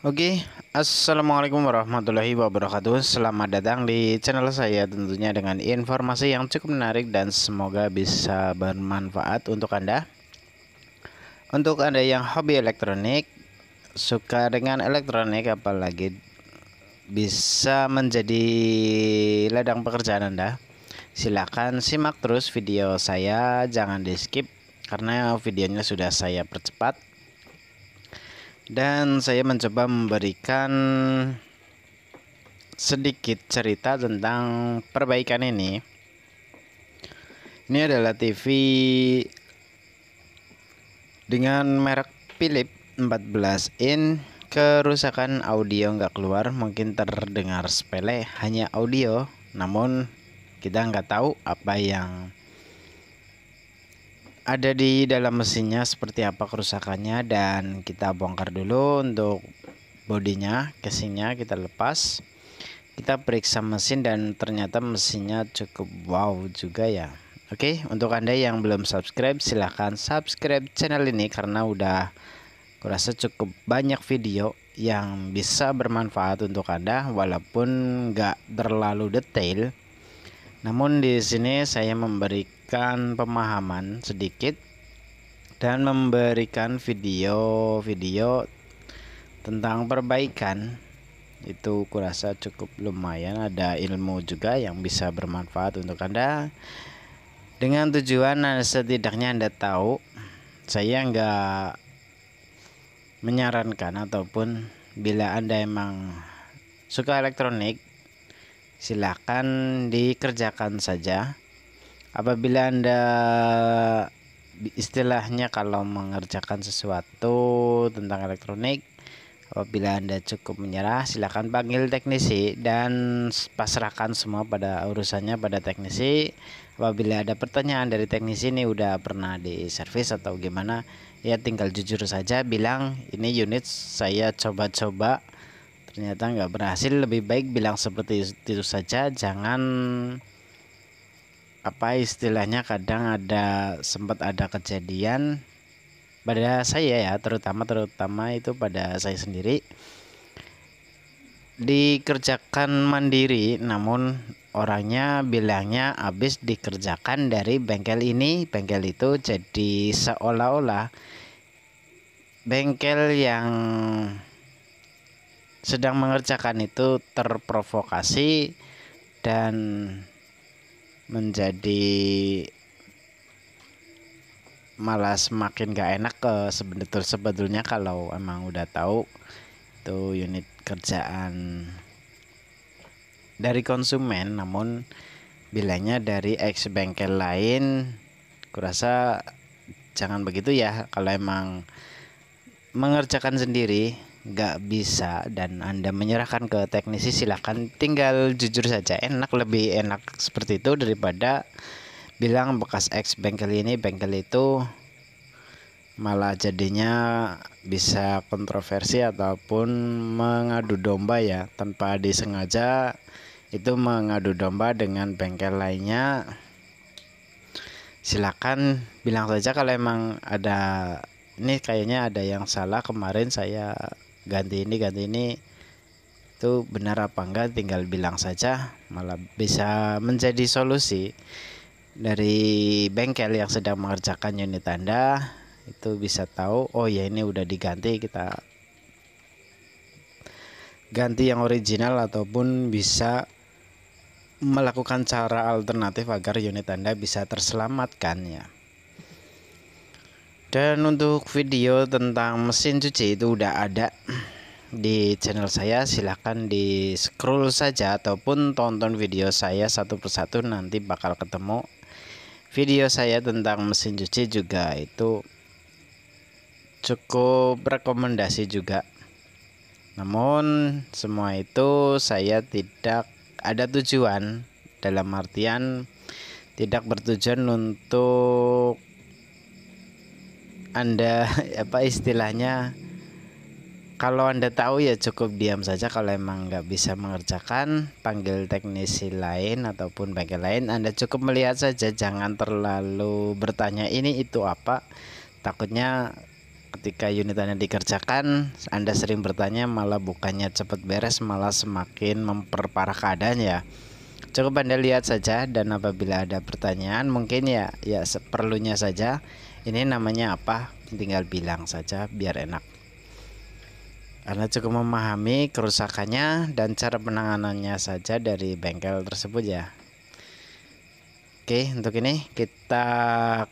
Oke, assalamualaikum warahmatullahi wabarakatuh. Selamat datang di channel saya, tentunya dengan informasi yang cukup menarik dan semoga bisa bermanfaat untuk Anda. Untuk Anda yang hobi elektronik, suka dengan elektronik, apalagi bisa menjadi ladang pekerjaan Anda, silakan simak terus video saya, jangan di skip karena videonya sudah saya percepat. Dan saya mencoba memberikan sedikit cerita tentang perbaikan ini. Ini adalah TV dengan merek Philips 14 in. Kerusakan audio nggak keluar, mungkin terdengar sepele, hanya audio, namun kita nggak tahu apa yang ada di dalam mesinnya, seperti apa kerusakannya. Dan kita bongkar dulu untuk bodinya, casingnya kita lepas, kita periksa mesin dan ternyata mesinnya cukup wow juga ya. Oke, untuk Anda yang belum subscribe, silahkan subscribe channel ini karena udah kurasa cukup banyak video yang bisa bermanfaat untuk Anda, walaupun nggak terlalu detail. Namun di sini saya memberikan pemahaman sedikit dan memberikan video-video tentang perbaikan. Itu kurasa cukup lumayan, ada ilmu juga yang bisa bermanfaat untuk Anda, dengan tujuan setidaknya Anda tahu. Saya nggak menyarankan, ataupun bila Anda emang suka elektronik, silahkan dikerjakan saja. Apabila Anda istilahnya kalau mengerjakan sesuatu tentang elektronik, apabila Anda cukup menyerah, silakan panggil teknisi dan pasrahkan semua pada urusannya pada teknisi. Apabila ada pertanyaan dari teknisi ini udah pernah diservis atau gimana, ya tinggal jujur saja bilang ini unit saya coba-coba ternyata nggak berhasil. Lebih baik bilang seperti itu saja, jangan apa istilahnya, kadang sempat ada kejadian pada saya ya, terutama itu pada saya sendiri, dikerjakan mandiri, namun orangnya bilangnya habis dikerjakan dari bengkel ini bengkel itu. Jadi seolah-olah bengkel yang sedang mengerjakan itu terprovokasi dan menjadi malah semakin gak enak sebetulnya kalau emang udah tahu itu unit kerjaan dari konsumen, namun bilangnya dari ex bengkel lain. Kurasa jangan begitu ya. Kalau emang mengerjakan sendiri nggak bisa dan Anda menyerahkan ke teknisi, silahkan tinggal jujur saja. Lebih enak seperti itu daripada bilang bekas ex bengkel ini bengkel itu, malah jadinya bisa kontroversi ataupun mengadu domba ya, tanpa disengaja itu mengadu domba dengan bengkel lainnya. Silakan bilang saja kalau emang ada, ini kayaknya ada yang salah kemarin saya ganti ini itu benar apa enggak, tinggal bilang saja, malah bisa menjadi solusi dari bengkel yang sedang mengerjakan unit Anda. Itu bisa tahu, oh ya ini udah diganti, kita ganti yang original, ataupun bisa melakukan cara alternatif agar unit Anda bisa terselamatkan ya. Dan untuk video tentang mesin cuci itu udah ada di channel saya, silahkan di scroll saja ataupun tonton video saya satu persatu, nanti bakal ketemu video saya tentang mesin cuci juga. Itu cukup rekomendasi juga, namun semua itu saya tidak ada tujuan, dalam artian tidak bertujuan untuk Anda apa istilahnya, kalau Anda tahu ya cukup diam saja. Kalau emang nggak bisa mengerjakan, panggil teknisi lain ataupun bengkel lain. Anda cukup melihat saja, jangan terlalu bertanya ini itu apa, takutnya ketika unitannya dikerjakan Anda sering bertanya malah bukannya cepat beres malah semakin memperparah keadaan ya. Cukup Anda lihat saja, dan apabila ada pertanyaan mungkin ya seperlunya saja ini namanya apa tinggal bilang saja biar enak. Anda cukup memahami kerusakannya dan cara penanganannya saja dari bengkel tersebut ya. Oke, untuk ini kita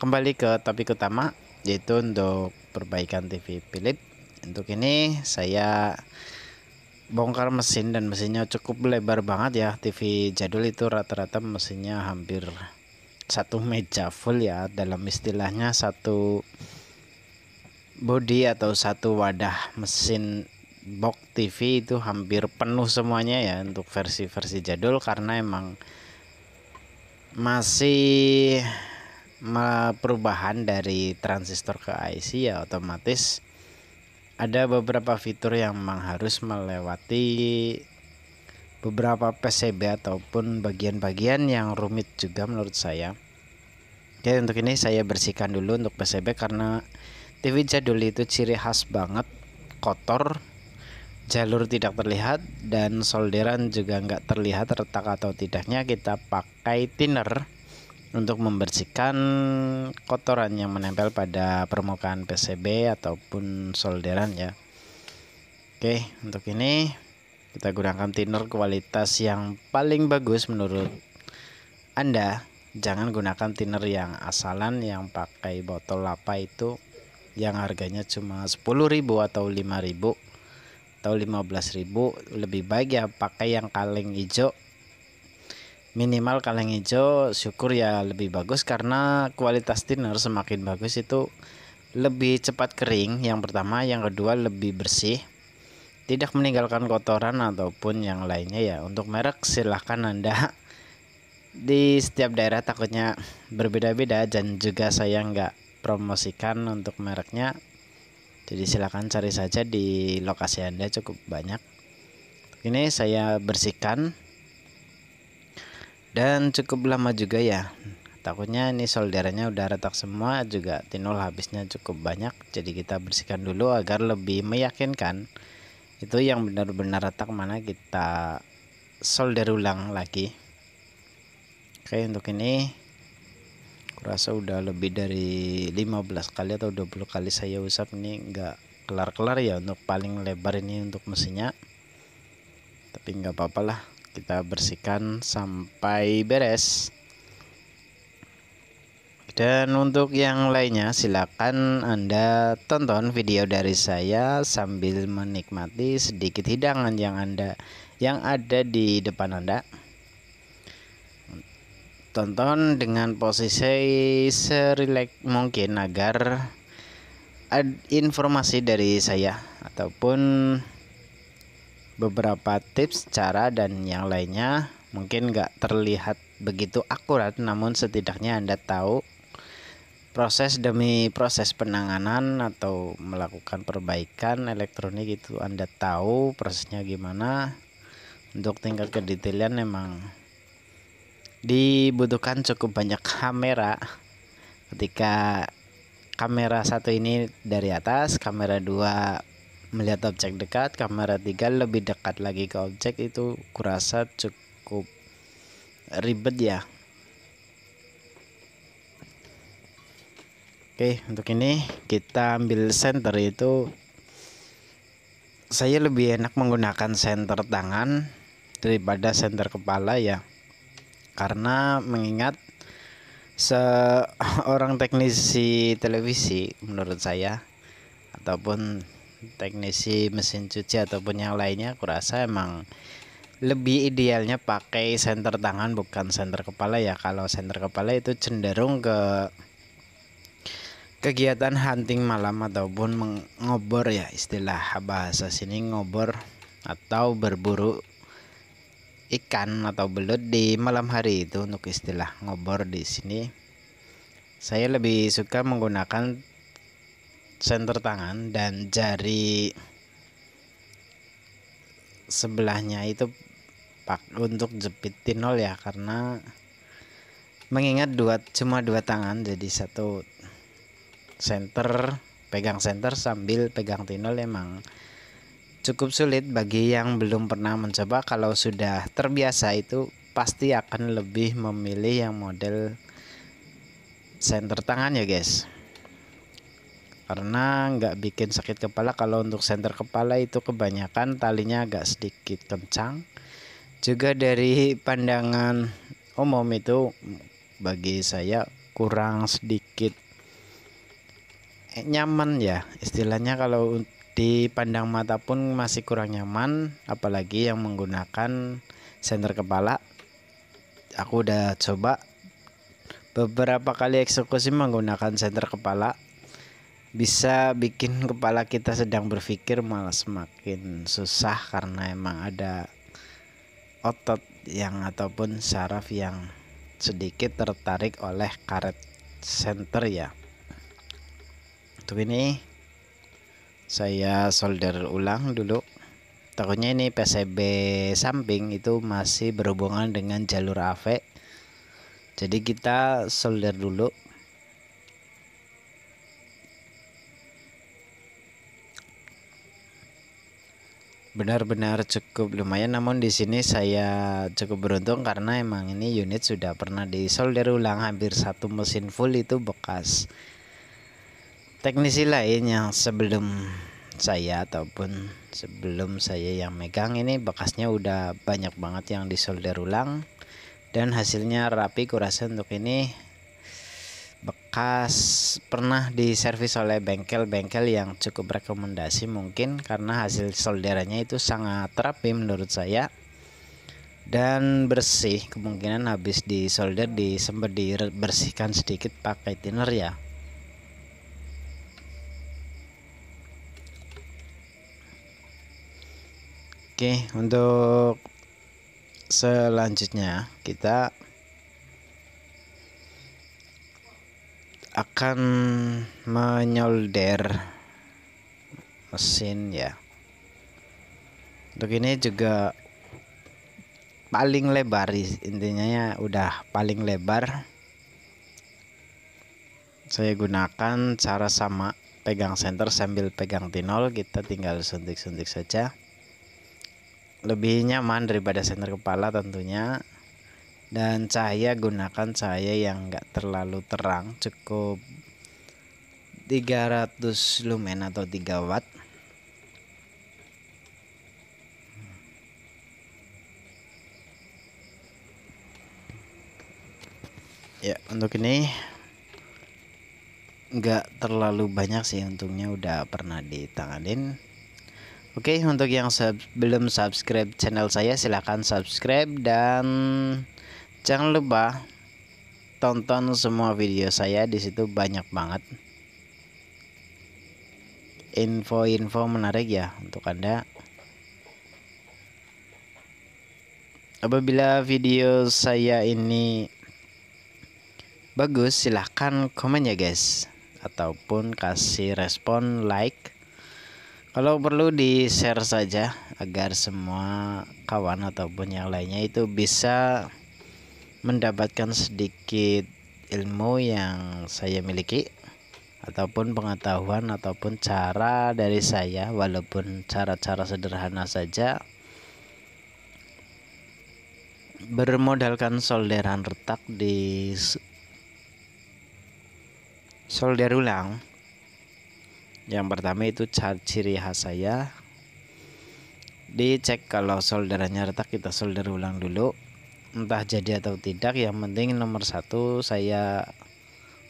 kembali ke topik utama, yaitu untuk perbaikan TV Philips. Untuk ini saya bongkar mesin, dan mesinnya cukup lebar banget ya. TV jadul itu rata-rata mesinnya hampir satu meja full ya, dalam istilahnya satu body atau satu wadah mesin box TV itu hampir penuh semuanya ya untuk versi-versi jadul, karena emang masih perubahan dari transistor ke IC ya, otomatis ada beberapa fitur yang memang harus melewati beberapa PCB ataupun bagian-bagian yang rumit juga menurut saya. Oke, untuk ini saya bersihkan dulu untuk PCB, karena TV jadul itu ciri khas banget kotor, jalur tidak terlihat, dan solderan juga nggak terlihat retak atau tidaknya. Kita pakai thinner untuk membersihkan kotoran yang menempel pada permukaan PCB ataupun solderan ya. Oke, untuk ini kita gunakan thinner kualitas yang paling bagus menurut Anda. Jangan gunakan thinner yang asalan yang pakai botol lapa itu yang harganya cuma 10.000 atau 5.000 atau 15.000. Lebih baik ya pakai yang kaleng hijau, minimal kaleng hijau, syukur ya lebih bagus, karena kualitas thinner semakin bagus itu lebih cepat kering yang pertama, yang kedua lebih bersih, tidak meninggalkan kotoran ataupun yang lainnya ya. Untuk merek silahkan Anda di setiap daerah takutnya berbeda-beda, dan juga saya nggak promosikan untuk mereknya, jadi silahkan cari saja di lokasi Anda cukup banyak. Ini saya bersihkan dan cukup lama juga ya, takutnya ini solderannya udah retak semua, juga tinol habisnya cukup banyak. Jadi kita bersihkan dulu agar lebih meyakinkan itu yang benar-benar retak, mana kita solder ulang lagi. Oke, untuk ini kurasa udah lebih dari 15 kali atau 20 kali saya usap, ini enggak kelar-kelar ya untuk paling lebar ini untuk mesinnya, tapi nggak apa-apa lah, kita bersihkan sampai beres. Dan untuk yang lainnya silakan Anda tonton video dari saya sambil menikmati sedikit hidangan yang ada di depan Anda. Tonton dengan posisi serileks mungkin agar informasi dari saya ataupun beberapa tips, cara, dan yang lainnya mungkin nggak terlihat begitu akurat, namun setidaknya Anda tahu proses demi proses penanganan atau melakukan perbaikan elektronik itu. Anda tahu prosesnya gimana. Untuk tingkat kedetailan memang dibutuhkan cukup banyak kamera. Ketika kamera satu ini dari atas, kamera 2 melihat objek dekat, kamera 3 lebih dekat lagi ke objek, itu kurasa cukup ribet ya. Oke, untuk ini kita ambil senter, itu saya lebih enak menggunakan senter tangan daripada senter kepala ya, karena mengingat seorang teknisi televisi menurut saya ataupun teknisi mesin cuci ataupun yang lainnya, aku rasa emang lebih idealnya pakai senter tangan bukan senter kepala ya. Kalau senter kepala itu cenderung ke kegiatan hunting malam ataupun mengobor ya, istilah bahasa sini ngobor atau berburu ikan atau belut di malam hari, itu untuk istilah ngobor di sini. Saya lebih suka menggunakan senter tangan dan jari sebelahnya itu untuk jepit tinol ya, karena mengingat cuma dua tangan, jadi satu senter pegang senter sambil pegang tinol emang cukup sulit bagi yang belum pernah mencoba. Kalau sudah terbiasa itu pasti akan lebih memilih yang model senter tangan ya guys, karena nggak bikin sakit kepala. Kalau untuk senter kepala itu kebanyakan talinya agak sedikit kencang. Juga dari pandangan umum itu bagi saya kurang sedikit nyaman ya istilahnya. Kalau dipandang mata pun masih kurang nyaman, apalagi yang menggunakan senter kepala. Aku udah coba beberapa kali eksekusi menggunakan senter kepala, bisa bikin kepala kita sedang berpikir malah semakin susah, karena emang ada otot yang ataupun saraf yang sedikit tertarik oleh karet senter ya. Untuk ini saya solder ulang dulu, takutnya ini PCB samping itu masih berhubungan dengan jalur AV, jadi kita solder dulu. Benar-benar cukup lumayan, namun di sini saya cukup beruntung karena emang ini unit sudah pernah disolder ulang hampir satu mesin full. Itu bekas teknisi lain yang sebelum saya ataupun sebelum saya yang megang ini bekasnya udah banyak banget yang disolder ulang dan hasilnya rapi. Kurasa untuk ini bekas pernah diservis oleh bengkel-bengkel yang cukup rekomendasi mungkin, karena hasil solderannya itu sangat rapi menurut saya dan bersih. Kemungkinan habis disolder sempat dibersihkan sedikit pakai thinner ya. Oke, untuk selanjutnya kita akan menyolder mesin ya. Untuk ini juga paling lebar, intinya ya udah paling lebar. Saya gunakan cara sama, pegang senter sambil pegang tinol, kita tinggal suntik-suntik saja. Lebih nyaman daripada senter kepala tentunya. Dan cahaya gunakan cahaya yang enggak terlalu terang, cukup 300 lumen atau 3 watt. Ya, untuk ini enggak terlalu banyak sih, untungnya udah pernah ditanganin. Oke, untuk yang belum subscribe channel saya silahkan subscribe dan jangan lupa tonton semua video saya, di situ banyak banget info-info menarik ya untuk Anda. Apabila video saya ini bagus silahkan komen ya guys, ataupun kasih respon like. Kalau perlu di share saja agar semua kawan ataupun yang lainnya itu bisa mendapatkan sedikit ilmu yang saya miliki, ataupun pengetahuan ataupun cara dari saya, walaupun cara-cara sederhana saja, bermodalkan solderan retak di solder ulang. Yang pertama itu ciri khas saya, dicek kalau solderannya retak, kita solder ulang dulu, entah jadi atau tidak. Yang penting nomor satu saya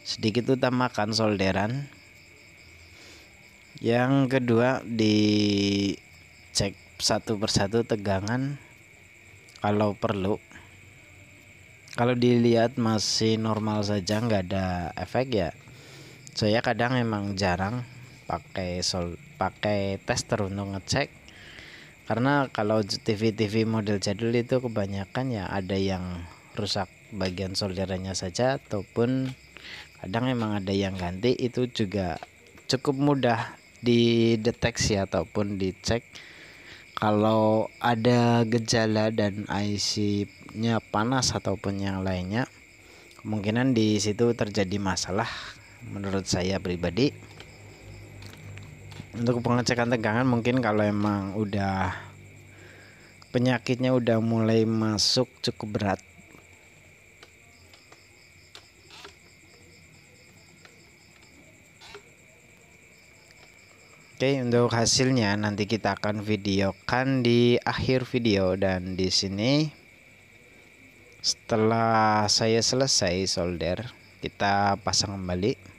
sedikit utamakan solderan. Yang kedua dicek satu persatu tegangan kalau perlu. Kalau dilihat masih normal saja nggak ada efek ya, saya kadang emang jarang pakai tester untuk ngecek, karena kalau TV model jadul itu kebanyakan ya ada yang rusak bagian solderannya saja, ataupun kadang emang ada yang ganti. Itu juga cukup mudah dideteksi ataupun dicek. Kalau ada gejala dan IC-nya panas ataupun yang lainnya, kemungkinan di situ terjadi masalah menurut saya pribadi. Untuk pengecekan tegangan mungkin kalau emang udah penyakitnya udah mulai masuk cukup berat, oke, untuk hasilnya nanti kita akan videokan di akhir video. Dan di sini setelah saya selesai solder, kita pasang kembali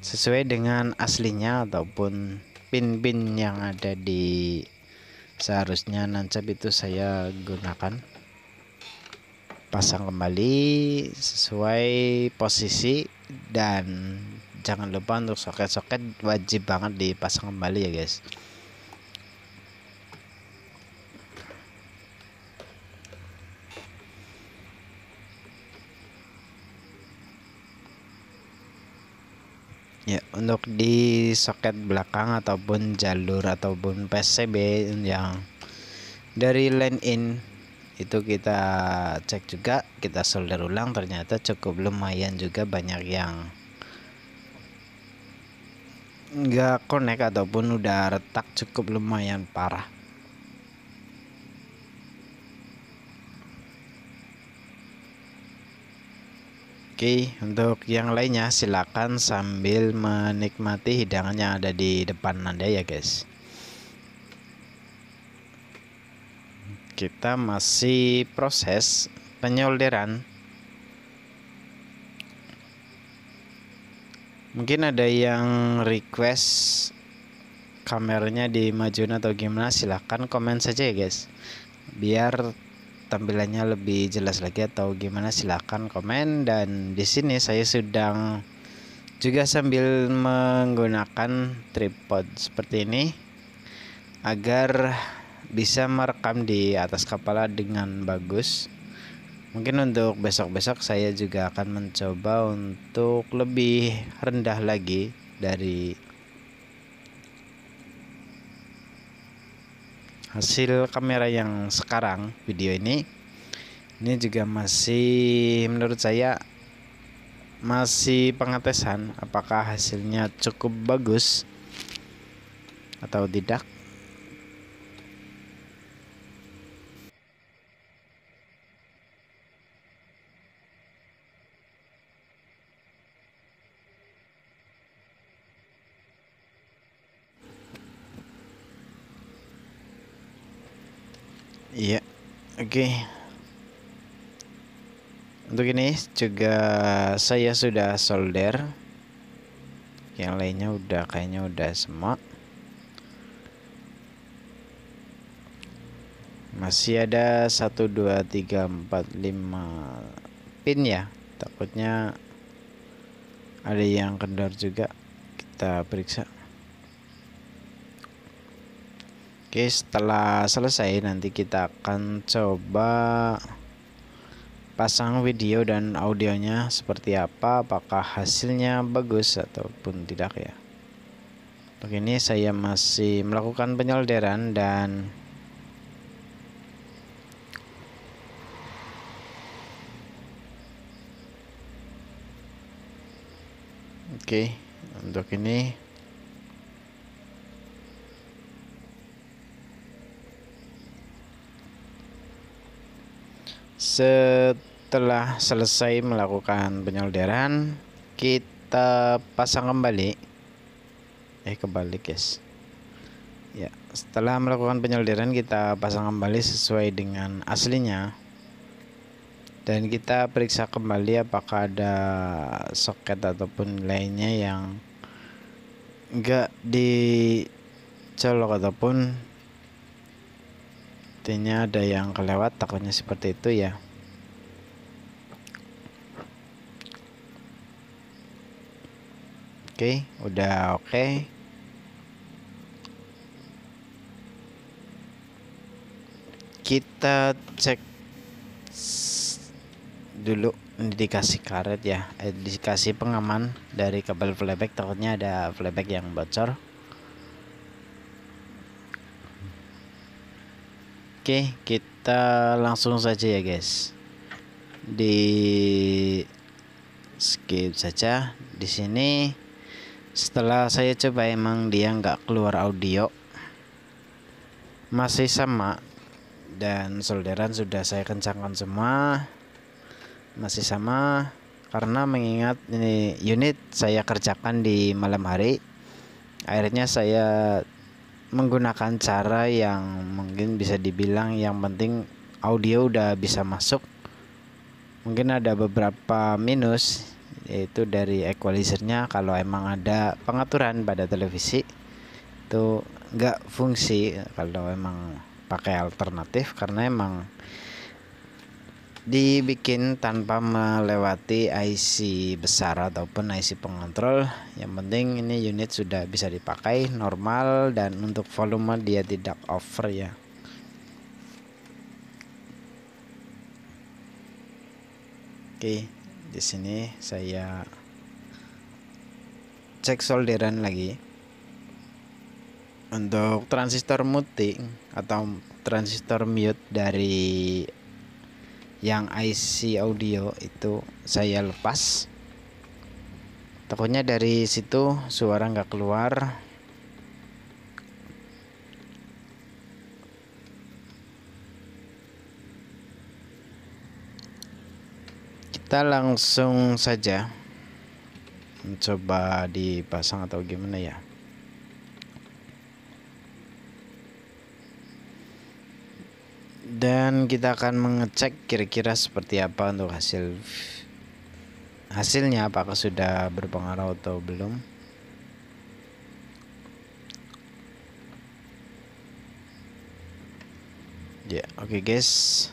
sesuai dengan aslinya ataupun pin-pin yang ada di seharusnya nancap itu saya gunakan. Pasang kembali sesuai posisi, dan jangan lupa untuk soket-soket wajib banget dipasang kembali ya guys. Ya, untuk di soket belakang ataupun jalur ataupun PCB yang dari line in itu kita cek juga, kita solder ulang, ternyata cukup lumayan juga, banyak yang nggak connect ataupun udah retak cukup lumayan parah. Oke, untuk yang lainnya silakan sambil menikmati hidangan yang ada di depan Anda ya guys. Kita masih proses penyolderan. Mungkin ada yang request kameranya dimajuin atau gimana, silahkan komen saja ya guys, biar tampilannya lebih jelas lagi atau gimana, silahkan komen. Dan di sini saya sedang juga sambil menggunakan tripod seperti ini agar bisa merekam di atas kepala dengan bagus. Mungkin untuk besok-besok saya juga akan mencoba untuk lebih rendah lagi dari hasil kamera yang sekarang. Video ini juga masih, menurut saya masih pengetesan apakah hasilnya cukup bagus atau tidak. Iya, oke. Untuk ini juga saya sudah solder, yang lainnya udah kayaknya udah semua. Masih ada 1 2 3 4 5 pin ya, takutnya ada yang kendor juga, kita periksa. Oke, setelah selesai nanti kita akan coba pasang video dan audionya seperti apa, apakah hasilnya bagus ataupun tidak ya. Untuk ini saya masih melakukan penyolderan dan oke, untuk ini setelah selesai melakukan penyolderan, kita pasang kembali. Kebalik guys. Ya, setelah melakukan penyolderan kita pasang kembali sesuai dengan aslinya. Dan kita periksa kembali apakah ada soket ataupun lainnya yang enggak dicolok ataupun artinya ada yang kelewat, takutnya seperti itu ya. Oke, udah oke. Kita cek dulu, ini dikasih karet ya, dikasih pengaman dari kabel playback, takutnya ada playback yang bocor. Oke, kita langsung saja ya guys, di skip saja. Di sini Setelah saya coba emang dia nggak keluar audio, masih sama, dan solderan sudah saya kencangkan semua, masih sama. Karena mengingat ini unit saya kerjakan di malam hari, akhirnya saya menggunakan cara yang mungkin bisa dibilang yang penting audio udah bisa masuk. Mungkin ada beberapa minus, yaitu dari equalizernya. Kalau emang ada pengaturan pada televisi itu nggak fungsi kalau emang pakai alternatif, karena emang dibikin tanpa melewati IC besar ataupun IC pengontrol. Yang penting ini unit sudah bisa dipakai normal, dan untuk volume dia tidak over ya. Oke, di sini saya cek solderan lagi. Untuk transistor muting atau transistor mute dari yang IC audio itu saya lepas, takutnya dari situ suara nggak keluar. Kita langsung saja mencoba dipasang atau gimana ya. Dan kita akan mengecek kira-kira seperti apa untuk hasilnya, apakah sudah berpengaruh atau belum. Ya, oke guys.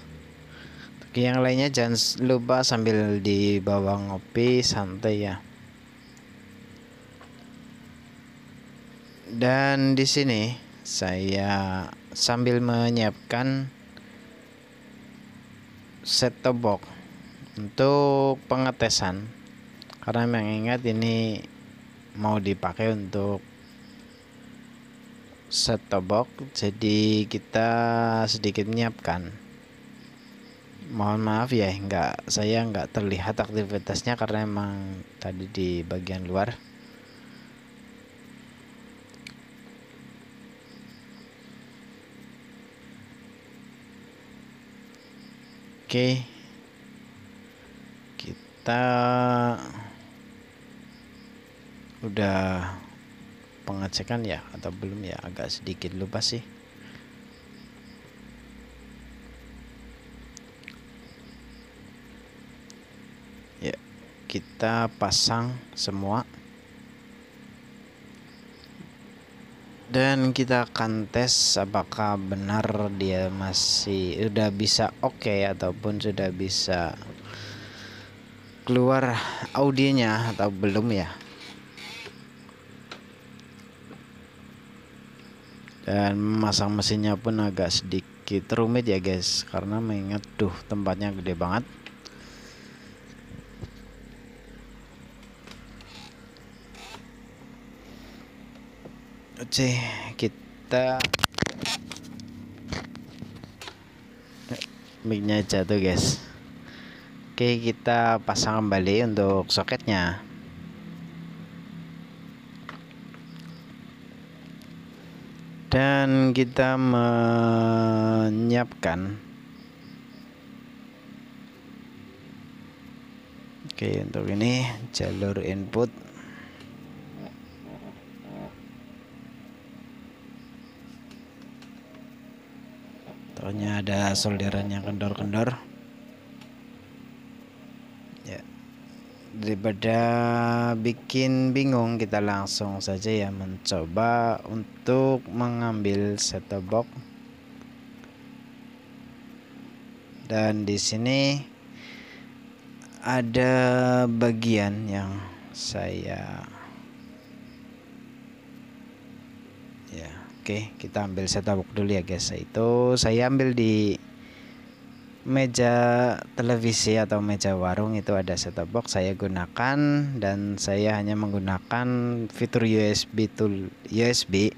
Oke, yang lainnya jangan lupa sambil dibawa ngopi santai ya. Dan di sini saya sambil menyiapkan set top box untuk pengetesan, karena mengingat ini mau dipakai untuk set top box, jadi kita sedikit menyiapkan. Mohon maaf ya, saya nggak terlihat aktivitasnya karena emang tadi di bagian luar. Oke, kita udah pengecekan ya atau belum ya, agak sedikit lupa sih. Ya, kita pasang semua dan kita akan tes apakah benar dia masih udah bisa oke ataupun sudah bisa keluar audionya atau belum ya. Dan memasang mesinnya pun agak sedikit rumit ya guys, karena mengingat tempatnya gede banget. Oke, kita mic-nya jatuh guys. Oke, kita pasang kembali untuk soketnya. Dan kita menyiapkan untuk ini jalur input. Tahunya ada solderan yang kendor-kendor ya. Daripada bikin bingung, kita langsung saja ya mencoba untuk mengambil set top box. Dan di sini ada bagian yang saya ya. Oke, kita ambil set top box dulu ya guys. Itu saya ambil di meja televisi atau meja warung, itu ada set top box saya gunakan, dan saya hanya menggunakan fitur USB tool USB.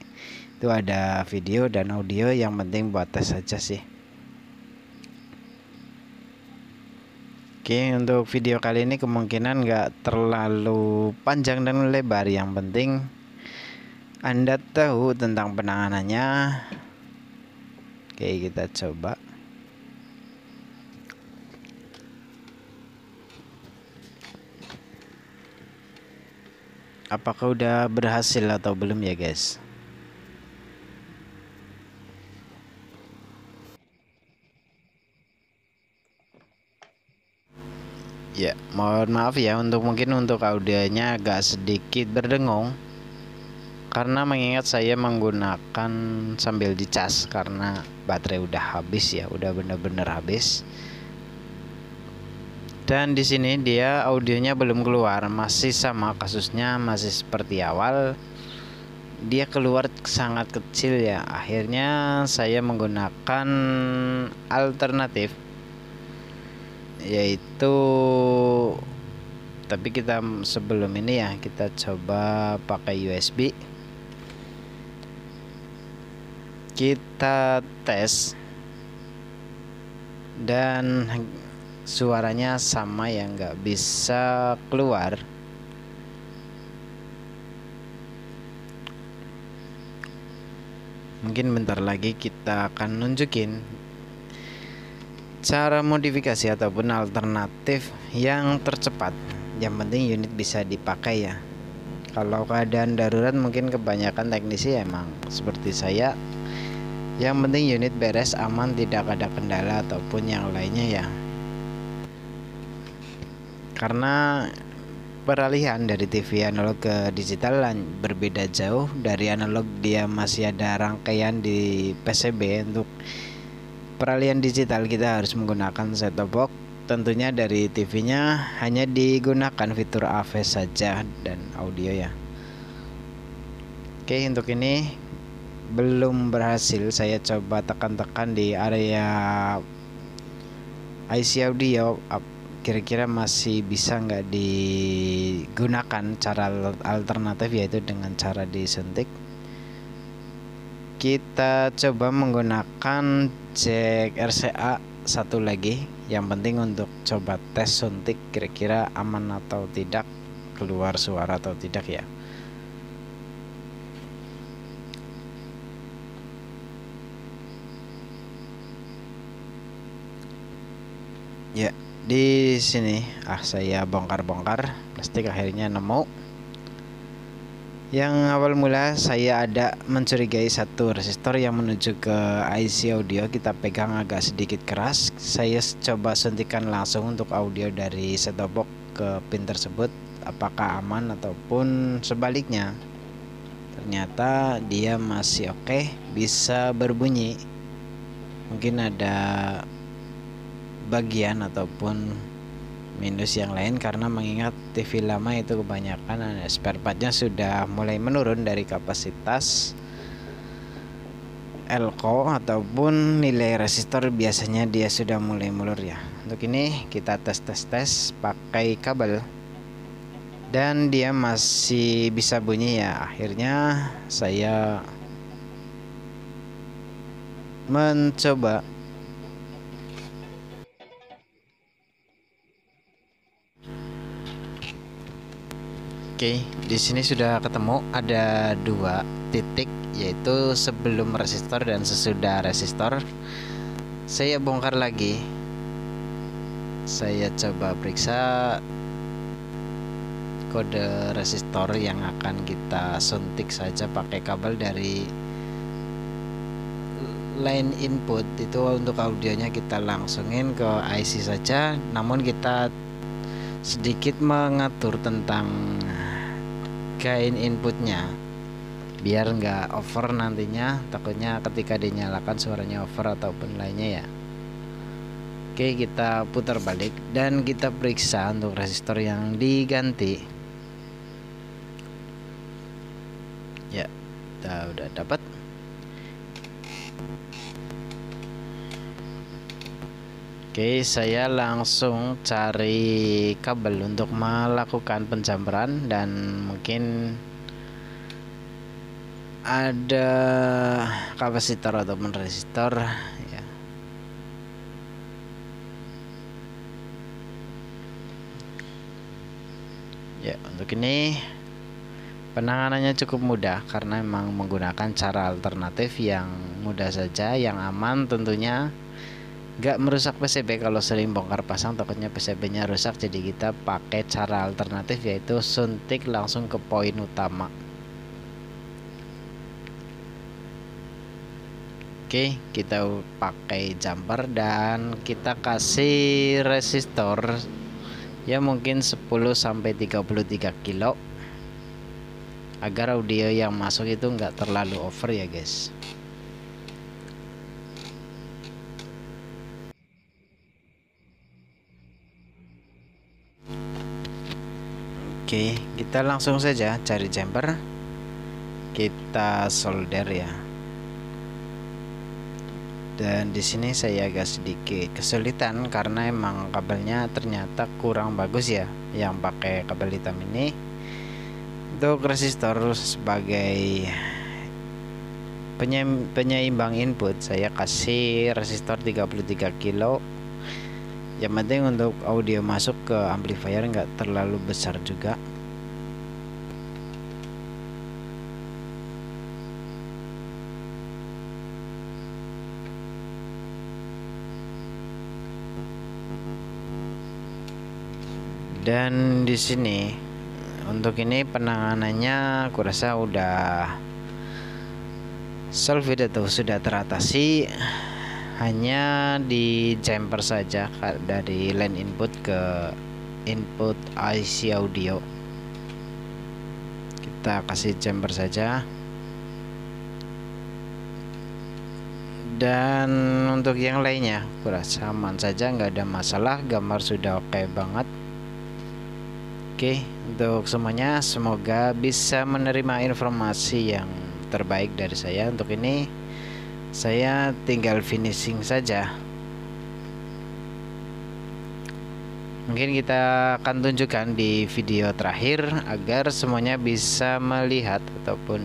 Itu ada video dan audio, yang penting buat tes saja sih. Oke, untuk video kali ini kemungkinan nggak terlalu panjang dan lebar. Yang penting Anda tahu tentang penanganannya. Oke, kita coba. Apakah udah berhasil atau belum ya guys? Ya, mohon maaf ya mungkin untuk audionya agak sedikit berdengung karena mengingat saya menggunakan sambil dicas karena baterai udah habis ya, udah bener-bener habis. Dan di sini dia audionya belum keluar, masih sama kasusnya, masih seperti awal. Dia keluar sangat kecil ya. Akhirnya saya menggunakan alternatif, yaitu tapi kita sebelum ini ya kita coba pakai USB. Kita tes dan suaranya sama ya, nggak bisa keluar. Mungkin bentar lagi kita akan nunjukin cara modifikasi ataupun alternatif yang tercepat. Yang penting unit bisa dipakai ya. Kalau keadaan darurat mungkin kebanyakan teknisi emang seperti saya. Yang penting unit beres, aman, tidak ada kendala ataupun yang lainnya ya. Karena peralihan dari TV analog ke digital berbeda jauh. Dari analog dia masih ada rangkaian di PCB. Untuk peralihan digital kita harus menggunakan set-top box. Tentunya dari TV-nya hanya digunakan fitur AV saja dan audio ya. Oke, untuk ini belum berhasil. Saya coba tekan-tekan di area IC audio, kira-kira masih bisa nggak digunakan cara alternatif, yaitu dengan cara disuntik. Kita coba menggunakan jack RCA satu lagi. Yang penting untuk coba tes suntik kira-kira aman atau tidak, keluar suara atau tidak ya. Ya, di sini saya bongkar-bongkar plastik, akhirnya nemu. Yang awal mula saya ada mencurigai satu resistor yang menuju ke IC audio. Kita pegang agak sedikit keras. Saya coba suntikan langsung untuk audio dari set-top box ke pin tersebut, apakah aman ataupun sebaliknya. Ternyata dia masih oke, bisa berbunyi. Mungkin ada bagian ataupun minus yang lain karena mengingat TV lama itu kebanyakan spare partnya sudah mulai menurun dari kapasitas elko ataupun nilai resistor, biasanya dia sudah mulai mulur ya. Untuk ini kita tes pakai kabel dan dia masih bisa bunyi ya. Akhirnya saya mencoba. Oke, di sini sudah ketemu ada 2 titik, yaitu sebelum resistor dan sesudah resistor. Saya bongkar lagi. Saya coba periksa kode resistor yang akan kita suntik saja pakai kabel dari line input. Itu untuk audionya kita langsungin ke IC saja, namun kita sedikit mengatur tentang gain inputnya biar nggak over nantinya, takutnya ketika dinyalakan suaranya over ataupun lainnya ya. Oke, kita putar balik dan kita periksa untuk resistor yang diganti ya. Kita udah dapat. Oke, saya langsung cari kabel untuk melakukan penjamperan dan mungkin ada kapasitor ataupun resistor ya. Ya, untuk ini penanganannya cukup mudah karena memang menggunakan cara alternatif yang mudah saja, yang aman tentunya. Nggak merusak PCB. Kalau sering bongkar pasang takutnya PCB-nya rusak, jadi kita pakai cara alternatif, yaitu suntik langsung ke poin utama. Oke, kita pakai jumper dan kita kasih resistor ya mungkin 10-33 kilo agar audio yang masuk itu enggak terlalu over ya guys. Oke, kita langsung saja cari jumper, kita solder ya. Dan di sini saya agak sedikit kesulitan karena emang kabelnya ternyata kurang bagus ya, yang pakai kabel hitam ini. Untuk resistor sebagai penyeimbang input, saya kasih resistor 33 kilo. Yang penting untuk audio masuk ke amplifier nggak terlalu besar juga. Dan di sini untuk ini penanganannya aku rasa udah solved atau sudah teratasi, hanya di jumper saja dari line input ke input IC audio. Kita kasih jumper saja. Dan untuk yang lainnya aku rasa aman saja, nggak ada masalah, gambar sudah oke banget. Oke, untuk semuanya semoga bisa menerima informasi yang terbaik dari saya. Untuk ini saya tinggal finishing saja. Mungkin kita akan tunjukkan di video terakhir agar semuanya bisa melihat ataupun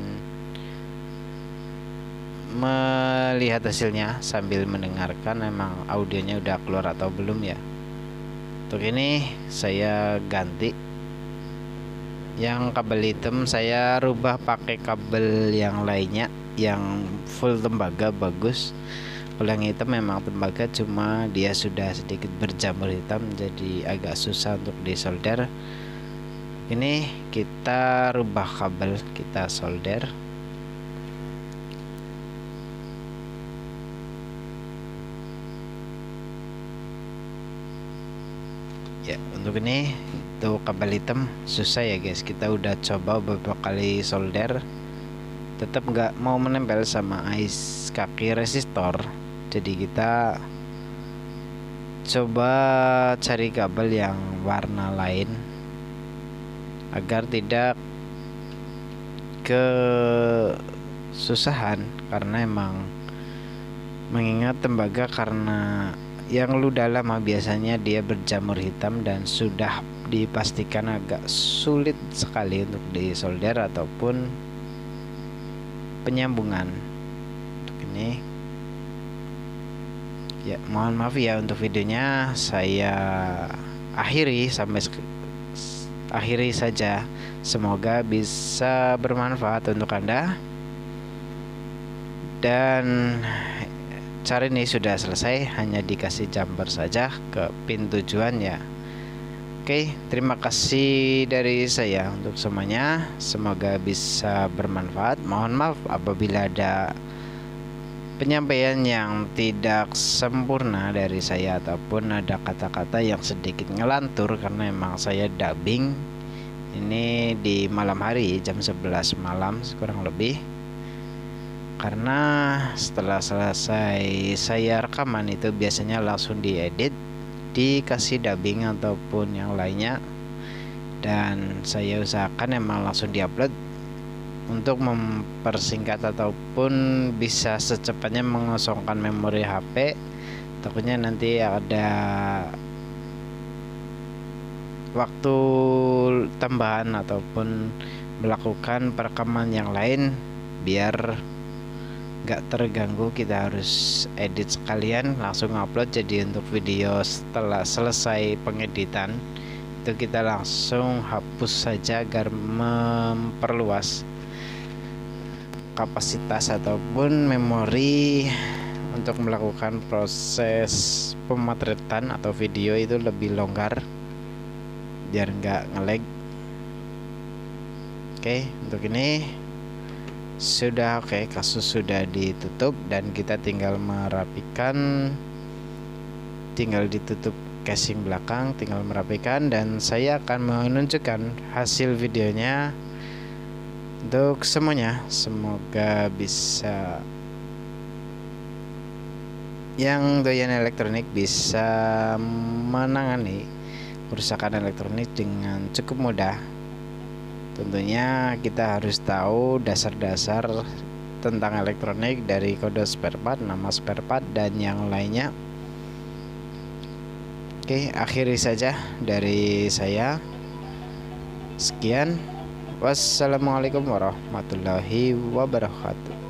melihat hasilnya sambil mendengarkan memang audionya udah keluar atau belum ya. Untuk ini saya ganti yang kabel hitam, saya rubah pakai kabel yang lainnya yang full tembaga bagus. Kalau yang hitam memang tembaga, cuma dia sudah sedikit berjamur hitam jadi agak susah untuk disolder. Ini kita rubah kabel, kita solder. Ya, untuk ini tuh kabel hitam susah ya guys, kita udah coba beberapa kali solder tetap nggak mau menempel sama kaki resistor, jadi kita coba cari kabel yang warna lain agar tidak kesusahan, karena emang mengingat tembaga karena yang ludah lama biasanya dia berjamur hitam dan sudah dipastikan agak sulit sekali untuk disolder ataupun penyambungan. Untuk ini ya mohon maaf ya, untuk videonya saya akhiri saja. Semoga bisa bermanfaat untuk Anda. Dan cara ini sudah selesai, hanya dikasih jumper saja ke pin tujuan ya. Oke, terima kasih dari saya untuk semuanya, semoga bisa bermanfaat. Mohon maaf apabila ada penyampaian yang tidak sempurna dari saya ataupun ada kata-kata yang sedikit ngelantur karena memang saya dubbing ini di malam hari jam 11 malam kurang lebih. Karena setelah selesai saya rekaman itu biasanya langsung diedit, dikasih dubbing ataupun yang lainnya, dan saya usahakan emang langsung diupload untuk mempersingkat ataupun bisa secepatnya mengosongkan memori HP. Takutnya nanti ada waktu tambahan ataupun melakukan perekaman yang lain, biar gak terganggu, kita harus edit sekalian langsung upload. Jadi untuk video setelah selesai pengeditan itu kita langsung hapus saja agar memperluas kapasitas ataupun memori untuk melakukan proses pemotretan atau video itu lebih longgar biar nggak nge-lag. Oke, untuk ini sudah oke, kasus sudah ditutup dan kita tinggal merapikan, tinggal ditutup casing belakang, tinggal merapikan, dan saya akan menunjukkan hasil videonya untuk semuanya. Semoga bisa, yang doyan elektronik bisa menangani kerusakan elektronik dengan cukup mudah. Tentunya kita harus tahu dasar-dasar tentang elektronik dari kode spare part, nama spare part, dan yang lainnya. Oke, akhiri saja dari saya. Sekian. Wassalamualaikum warahmatullahi wabarakatuh.